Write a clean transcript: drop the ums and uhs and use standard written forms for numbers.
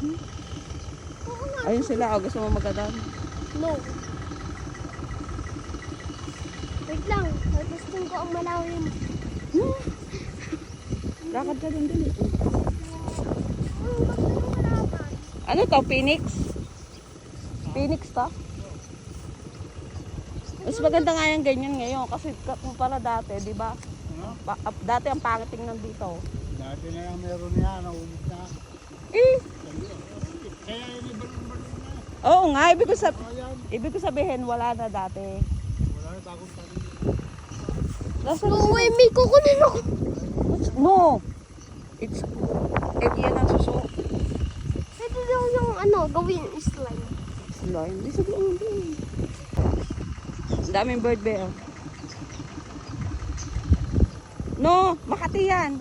Oo nga. Ayun sila, oh, gusto mo magadaan. No. Wait lang. Gusto ko ang malawin. Lakad ka din din. Ang gusto ng malaman. Ano to, Phoenix? Phoenix to? Mas maganda nga yung ganyan ngayon kasi kumpara dati, di ba? Dati ang pangit tingnan dito. Dati na lang meron niya, naumit na. Eh, Kaya yun balon-balon na. oo nga, Ayan, ibig ko sabihin wala na dati. wala na bagong tanim. No way, may kukunin ako. No! It's, yan ang suso. Pwede daw yung gawin slime. Slime? Di sabihin hindi. Ang daming bird bear. No, Makati yan.